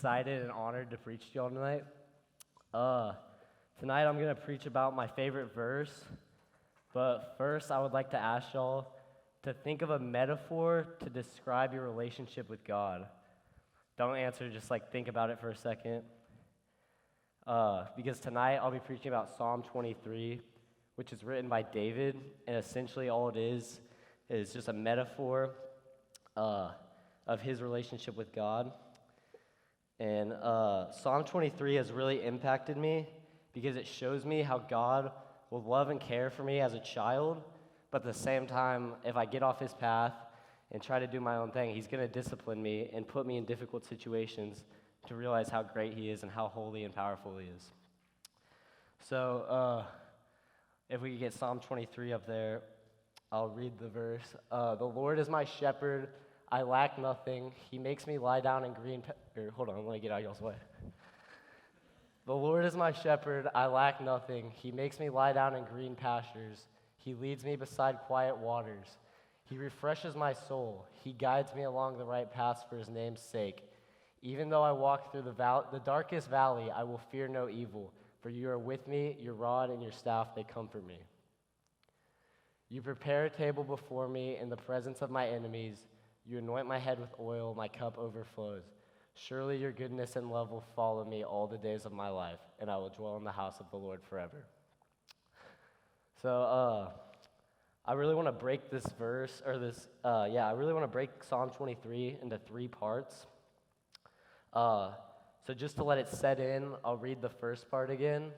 excited and honored to preach to y'all tonight. Tonight I'm going to preach about my favorite verse, but first I would like to ask y'all to think of a metaphor to describe your relationship with God. Don't answer, just think about it for a second. Because tonight I'll be preaching about Psalm 23, which is written by David, and essentially all it is just a metaphor of his relationship with God. And Psalm 23 has really impacted me because it shows me how God will love and care for me as a child, but at the same time, if I get off his path and try to do my own thing, he's going to discipline me and put me in difficult situations to realize how great he is and how holy and powerful he is. So if we could get Psalm 23 up there, I'll read the verse. The Lord is my shepherd, I lack nothing. He makes me lie down in green hold on, let me get out of y'all's way. The Lord is my shepherd, I lack nothing. He makes me lie down in green pastures. He leads me beside quiet waters. He refreshes my soul. He guides me along the right paths for his name's sake. Even though I walk through the darkest valley, I will fear no evil, for you are with me, your rod and your staff, they comfort me. You prepare a table before me in the presence of my enemies. You anoint my head with oil, my cup overflows. Surely your goodness and love will follow me all the days of my life, and I will dwell in the house of the Lord forever. So, I really want to break this verse, I really want to break Psalm 23 into 3 parts. So just to let it set in, I'll read the first part again.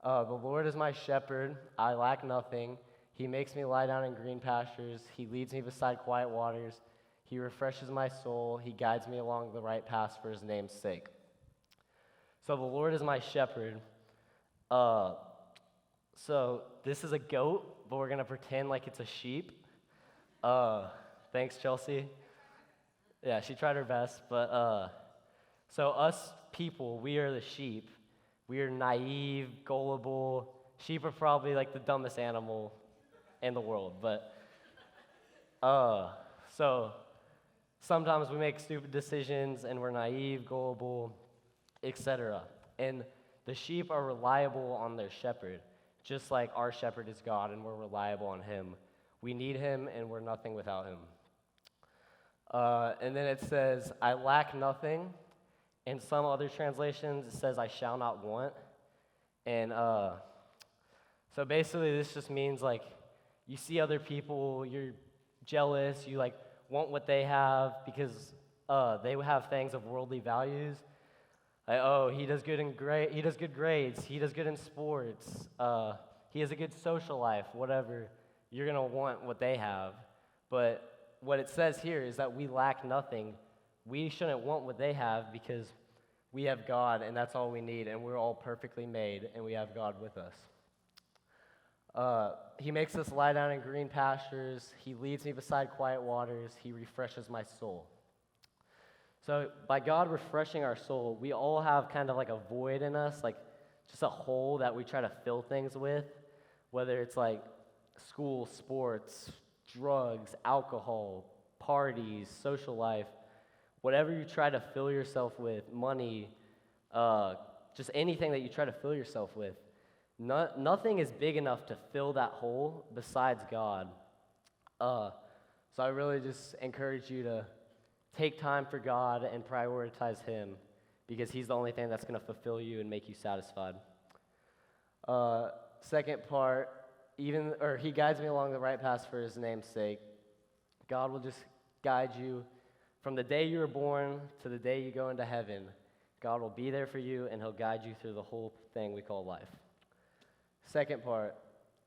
The Lord is my shepherd, I lack nothing. He makes me lie down in green pastures. He leads me beside quiet waters. He refreshes my soul. He guides me along the right paths for his name's sake. So the Lord is my shepherd. So this is a goat, but we're going to pretend like it's a sheep. Thanks, Chelsea. Yeah, she tried her best. But so us people, we are the sheep. We are naive, gullible. Sheep are probably like the dumbest animal in the world, but so sometimes we make stupid decisions and we're naive, gullible, etc. And the sheep are reliable on their shepherd, just like our shepherd is God and we're reliable on him. We need him and we're nothing without him. And then it says, I lack nothing. In some other translations, it says, I shall not want. And so basically this just means you see other people, you're jealous, you want what they have because they have things of worldly values. He does good he does good grades, he does good in sports, he has a good social life, whatever. You're gonna want what they have. But what it says here is that we lack nothing. We shouldn't want what they have because we have God and that's all we need, and we're all perfectly made and we have God with us. He makes us lie down in green pastures. He leads me beside quiet waters. He refreshes my soul. So by God refreshing our soul, we all have kind of a void in us, just a hole that we try to fill things with, whether it's school, sports, drugs, alcohol, parties, social life, whatever you try to fill yourself with, money, just anything that you try to fill yourself with. Nothing is big enough to fill that hole besides God. So I really just encourage you to take time for God and prioritize him because he's the only thing that's going to fulfill you and make you satisfied. Second part, he guides me along the right paths for his name's sake. God will just guide you from the day you were born to the day you go into heaven. God will be there for you and he'll guide you through the whole thing we call life. Second part,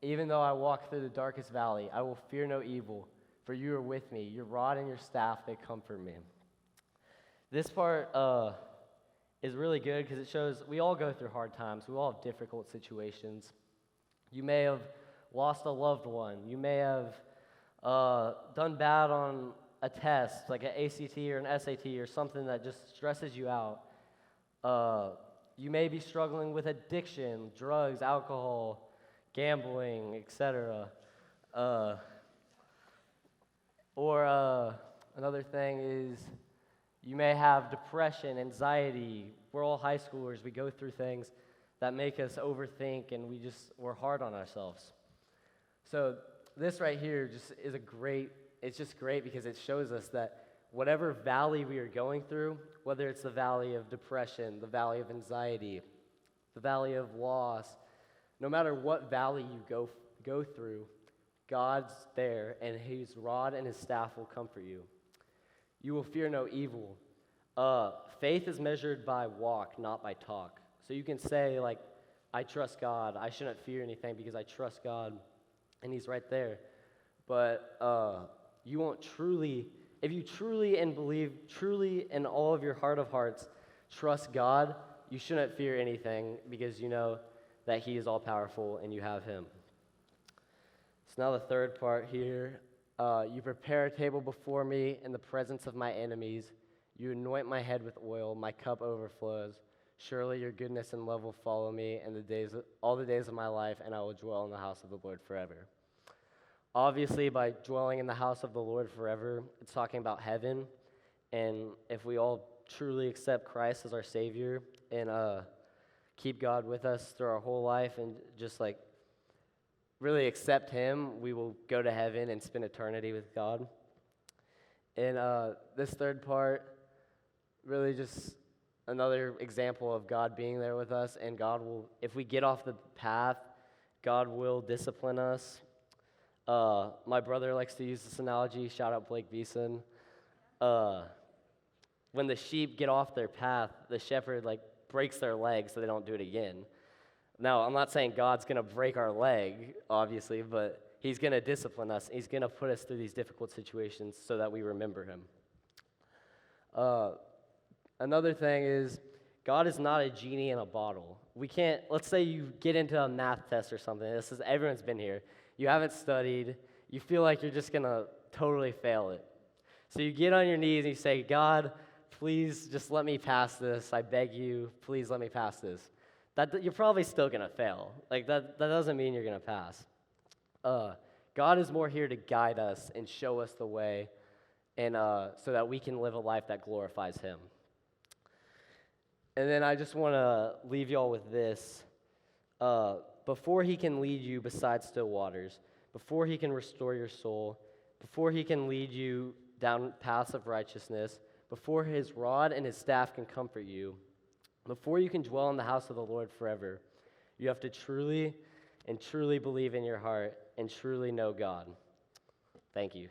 even though I walk through the darkest valley, I will fear no evil, for you are with me. Your rod and your staff, they comfort me. This part is really good because it shows we all go through hard times. We all have difficult situations. You may have lost a loved one. You may have done bad on a test, like an ACT or an SAT or something that just stresses you out. You may be struggling with addiction, drugs, alcohol, gambling, etc. Or another thing is You may have depression, anxiety. We're all high schoolers. We go through things that make us overthink, and we're hard on ourselves. So this right here it's just great because it shows us that whatever valley we are going through, whether it's the valley of depression, the valley of anxiety, the valley of loss, no matter what valley you go through, God's there, and his rod and his staff will comfort you. You will fear no evil. Faith is measured by walk, not by talk. So you can say, like, I trust God. I shouldn't fear anything because I trust God, and he's right there. But you won't truly, if you truly and believe, truly in all of your heart of hearts, trust God, you shouldn't fear anything because you know that he is all-powerful and you have him. So now the third part here. You prepare a table before me in the presence of my enemies. You anoint my head with oil. My cup overflows. Surely your goodness and love will follow me in all the days of my life, and I will dwell in the house of the Lord forever. Obviously, by dwelling in the house of the Lord forever, it's talking about heaven. And if we all truly accept Christ as our Savior and keep God with us through our whole life and just like really accept him, we will go to heaven and spend eternity with God. And this third part, really just another example of God being there with us, and God will, if we get off the path, God will discipline us. My brother likes to use this analogy, shout out Blake Beeson. When the sheep get off their path, the shepherd breaks their leg so they don't do it again. Now, I'm not saying God's going to break our leg, obviously, but he's going to discipline us. He's going to put us through these difficult situations so that we remember him. Another thing is, God is not a genie in a bottle. Let's say you get into a math test or something. Everyone's been here. You haven't studied. You feel like you're just going to totally fail it. So you get on your knees and you say, God, please just let me pass this. I beg you, please let me pass this. You're probably still going to fail. That doesn't mean you're going to pass. God is more here to guide us and show us the way, and so that we can live a life that glorifies him. And then I just want to leave y'all with this. Before he can lead you beside still waters, before he can restore your soul, before he can lead you down paths of righteousness, before his rod and his staff can comfort you, before you can dwell in the house of the Lord forever, you have to truly and truly believe in your heart and truly know God. Thank you.